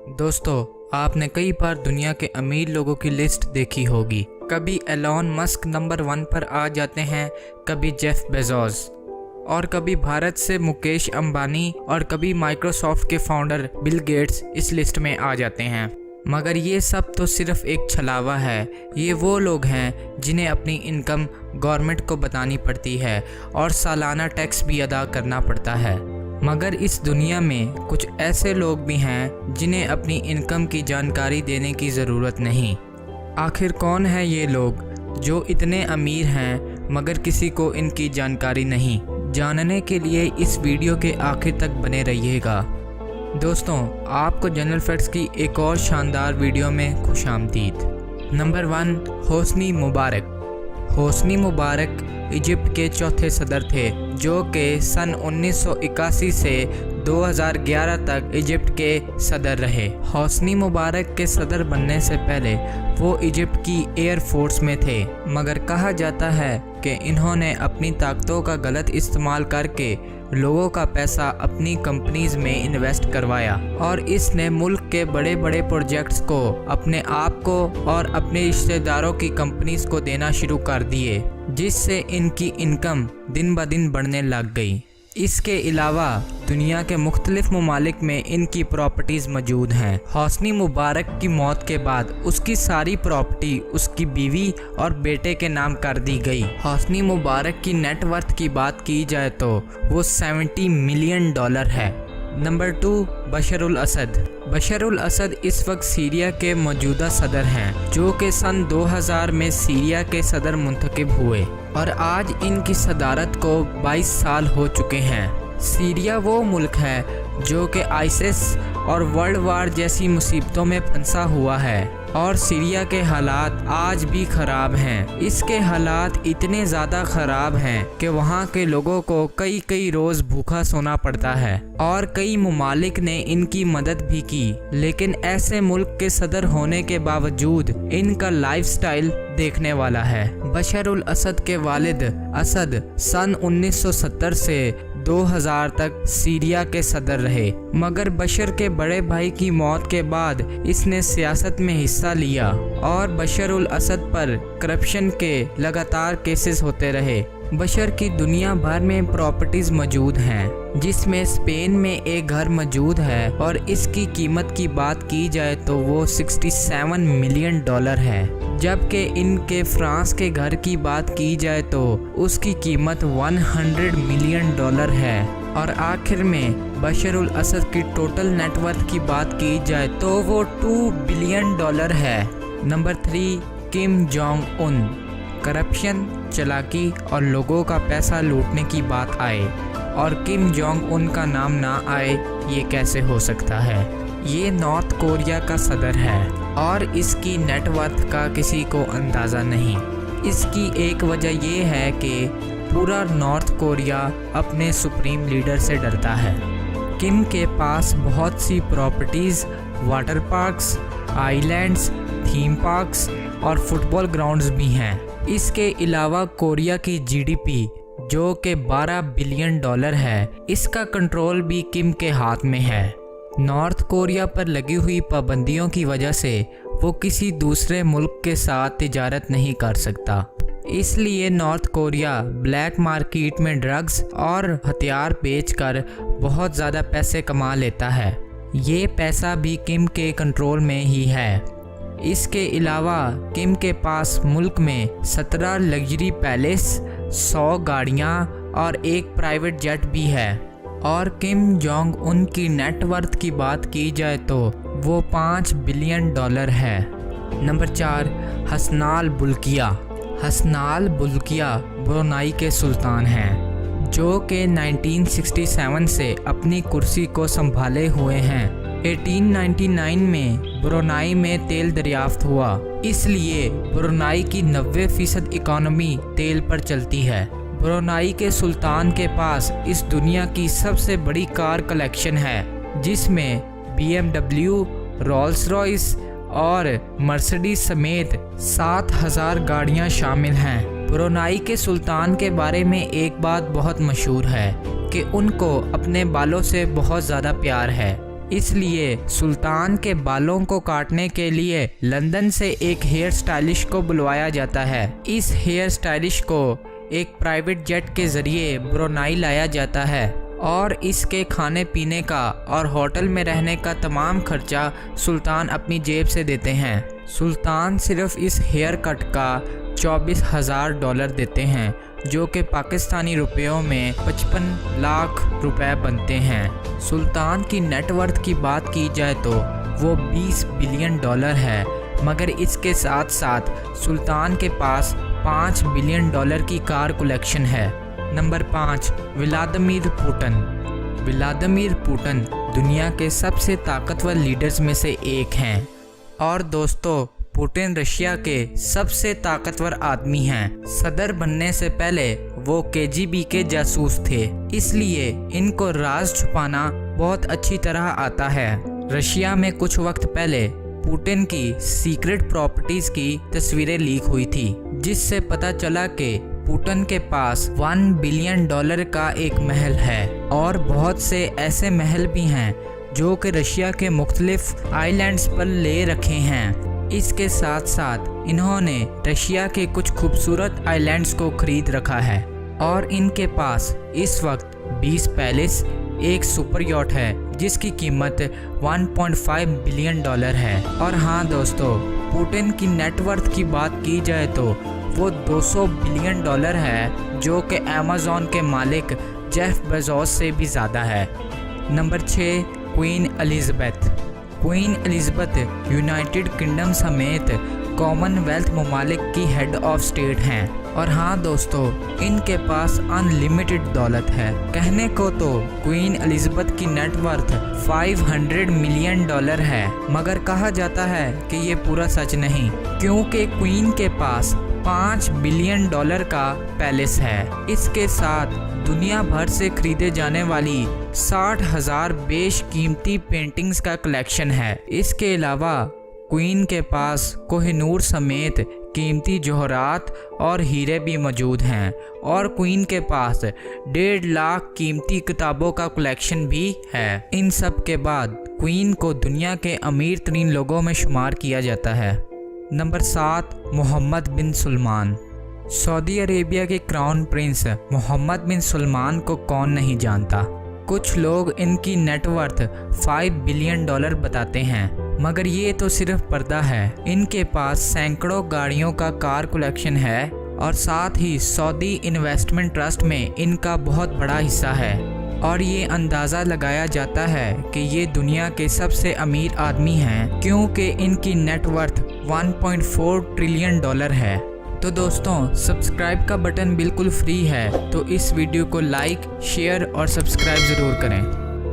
दोस्तों, आपने कई बार दुनिया के अमीर लोगों की लिस्ट देखी होगी। कभी एलॉन मस्क नंबर 1 पर आ जाते हैं, कभी जेफ बेजोस, और कभी भारत से मुकेश अंबानी, और कभी माइक्रोसॉफ्ट के फाउंडर बिल गेट्स इस लिस्ट में आ जाते हैं। मगर ये सब तो सिर्फ एक छलावा है। ये वो लोग हैं जिन्हें अपनी इनकम गवर्नमेंट को बतानी पड़ती है और सालाना टैक्स भी अदा करना पड़ता है। मगर इस दुनिया में कुछ ऐसे लोग भी हैं जिन्हें अपनी इनकम की जानकारी देने की ज़रूरत नहीं। आखिर कौन है ये लोग जो इतने अमीर हैं मगर किसी को इनकी जानकारी नहीं? जानने के लिए इस वीडियो के आखिर तक बने रहिएगा। दोस्तों, आपको जनरल फैक्ट्स की एक और शानदार वीडियो में खुशामदीद। Number 1, Hosni Mubarak. Hosni Mubarak Egypt के चौथे सदर थे, जो कि सन 1981 से 2011 तक इजिप्ट के सदर रहे। होस्नी मुबारक के सदर बनने से पहले वो इजिप्ट की एयर फोर्स में थे, मगर कहा जाता है कि इन्होंने अपनी ताकतों का गलत इस्तेमाल करके लोगों का पैसा अपनी कंपनीज में इन्वेस्ट करवाया और इसने मुल्क के बड़े बड़े प्रोजेक्ट्स को अपने आप को और अपने रिश्तेदारों की कंपनीज को देना शुरू कर दिए, जिससे इनकी इनकम दिन ब दिन बढ़ने लग गई। इसके अलावा दुनिया के मुख्तलिफ ममालिक में इनकी प्रॉपर्टीज़ मौजूद हैं। होस्नी मुबारक की मौत के बाद उसकी सारी प्रॉपर्टी उसकी बीवी और बेटे के नाम कर दी गई। होस्नी मुबारक की नेटवर्थ की बात की जाए तो वो $70 मिलियन है। नंबर 2, बशर उल असद। बशर उल असद इस वक्त सीरिया के मौजूदा सदर हैं, जो कि सन 2000 में सीरिया के सदर मुंतखब हुए और आज इनकी सदारत को 22 साल हो चुके हैं। सीरिया वो मुल्क है जो कि आईसिस और वर्ल्ड वार जैसी मुसीबतों में फंसा हुआ है और सीरिया के हालात आज भी ख़राब हैं। इसके हालात इतने ज़्यादा ख़राब हैं कि वहाँ के लोगों को कई रोज़ भूखा सोना पड़ता है और कई ममालिक ने इनकी मदद भी की, लेकिन ऐसे मुल्क के सदर होने के बावजूद इनका लाइफस्टाइल देखने वाला है। बशर उल असद के वालिद असद सन 1970 से 2000 तक सीरिया के सदर रहे, मगर बशर के बड़े भाई की मौत के बाद इसने सियासत में हिस्सा लिया और बशर उल असद पर करप्शन के लगातार केसेस होते रहे। बशर की दुनिया भर में प्रॉपर्टीज़ मौजूद हैं, जिसमें स्पेन में एक घर मौजूद है और इसकी कीमत की बात की जाए तो वो $67 मिलियन है, जबकि इनके फ्रांस के घर की बात की जाए तो उसकी कीमत $100 मिलियन है। और आखिर में बशर उल असद की टोटल नेटवर्थ की बात की जाए तो वो $2 बिलियन है। Number 3, Kim Jong Un. Corruption, चालाकी और लोगों का पैसा लूटने की बात आए और किम जोंग उन का नाम ना आए, ये कैसे हो सकता है? ये नॉर्थ कोरिया का सदर है और इसकी नेटवर्थ का किसी को अंदाज़ा नहीं। इसकी एक वजह ये है कि पूरा नॉर्थ कोरिया अपने सुप्रीम लीडर से डरता है। किम के पास बहुत सी properties, water parks, islands, theme parks और फुटबॉल ग्राउंड्स भी हैं। इसके अलावा कोरिया की जीडीपी जो कि $12 बिलियन है, इसका कंट्रोल भी किम के हाथ में है। नॉर्थ कोरिया पर लगी हुई पाबंदियों की वजह से वो किसी दूसरे मुल्क के साथ तिजारत नहीं कर सकता, इसलिए नॉर्थ कोरिया ब्लैक मार्केट में ड्रग्स और हथियार बेचकर बहुत ज़्यादा पैसे कमा लेता है। ये पैसा भी किम के कंट्रोल में ही है। इसके अलावा किम के पास मुल्क में 17 लग्जरी पैलेस, 100 गाड़ियाँ और एक प्राइवेट जेट भी है। और किम जोंग उन की नेटवर्थ की बात की जाए तो वो $5 बिलियन है। नंबर 4, हसनाल बुल्किया। हसनाल बुल्किया ब्रुनाई के सुल्तान हैं, जो कि 1967 से अपनी कुर्सी को संभाले हुए हैं। 1899 में ब्रुनाई में तेल दरियाफ्त हुआ, इसलिए ब्रुनाई की 90% इकॉनमी तेल पर चलती है। ब्रुनाई के सुल्तान के पास इस दुनिया की सबसे बड़ी कार कलेक्शन है, जिसमें BMW, रोल्स रॉयस और मर्सिडीज समेत 7000 गाड़ियां शामिल हैं। ब्रुनाई के सुल्तान के बारे में एक बात बहुत मशहूर है कि उनको अपने बालों से बहुत ज़्यादा प्यार है, इसलिए सुल्तान के बालों को काटने के लिए लंदन से एक हेयर स्टाइलिश को बुलवाया जाता है। इस हेयर स्टाइलिश को एक प्राइवेट जेट के जरिए ब्रुनाई लाया जाता है और इसके खाने पीने का और होटल में रहने का तमाम खर्चा सुल्तान अपनी जेब से देते हैं। सुल्तान सिर्फ इस हेयर कट का $24,000 देते हैं, जो कि पाकिस्तानी रुपयों में 55 लाख रुपए बनते हैं। सुल्तान की नेटवर्थ की बात की जाए तो वो $20 बिलियन है, मगर इसके साथ साथ सुल्तान के पास $5 बिलियन की कार कलेक्शन है। Number 5, Vladimir Putin. Vladimir Putin दुनिया के सबसे ताकतवर लीडर्स में से एक हैं और दोस्तों पुतिन रशिया के सबसे ताकतवर आदमी हैं। सदर बनने से पहले वो KGB के जासूस थे, इसलिए इनको राज छुपाना बहुत अच्छी तरह आता है। रशिया में कुछ वक्त पहले पुतिन की सीक्रेट प्रॉपर्टीज की तस्वीरें लीक हुई थी, जिससे पता चला कि पुतिन के पास $1 बिलियन का एक महल है और बहुत से ऐसे महल भी हैं जो कि रशिया के मुख्तलिफ आइलैंड्स पर ले रखे हैं। इसके साथ साथ इन्होंने रशिया के कुछ खूबसूरत आइलैंड्स को खरीद रखा है और इनके पास इस वक्त 20 पैलेस, एक सुपर यॉट है जिसकी कीमत $1.5 बिलियन है। और हाँ दोस्तों, पुतिन की नेटवर्थ की बात की जाए तो वो $200 बिलियन है, जो कि अमेज़न के मालिक जेफ बेजोस से भी ज़्यादा है। Number 6, queen Elizabeth. Queen Elizabeth United kingdom समेत कॉमनवेल्थ ममालिक की हेड ऑफ स्टेट हैं और हाँ दोस्तों, इनके पास अनलिमिटेड दौलत है। कहने को तो क्वीन एलिज़ाबेथ की नेटवर्थ $500 मिलियन है, मगर कहा जाता है कि ये पूरा सच नहीं, क्योंकि क्वीन के पास $5 बिलियन का पैलेस है। इसके साथ दुनिया भर से खरीदे जाने वाली 60,000 बेशकीमती पेंटिंग्स का कलेक्शन है। इसके अलावा क्वीन के पास कोहिनूर समेत कीमती जौहरात और हीरे भी मौजूद हैं और क्वीन के पास 1.5 लाख कीमती किताबों का कलेक्शन भी है। इन सब के बाद क्वीन को दुनिया के अमीर तरीन लोगों में शुमार किया जाता है। नंबर 7, मोहम्मद बिन सलमान। सऊदी अरेबिया के क्राउन प्रिंस मोहम्मद बिन सलमान को कौन नहीं जानता। कुछ लोग इनकी नेटवर्थ $5 बिलियन बताते हैं, मगर ये तो सिर्फ पर्दा है। इनके पास सैकड़ों गाड़ियों का कार कलेक्शन है और साथ ही सऊदी इन्वेस्टमेंट ट्रस्ट में इनका बहुत बड़ा हिस्सा है और ये अंदाज़ा लगाया जाता है कि ये दुनिया के सबसे अमीर आदमी हैं, क्योंकि इनकी नेटवर्थ $1.4 ट्रिलियन है। तो दोस्तों, सब्सक्राइब का बटन बिल्कुल फ्री है, तो इस वीडियो को लाइक, शेयर और सब्सक्राइब ज़रूर करें।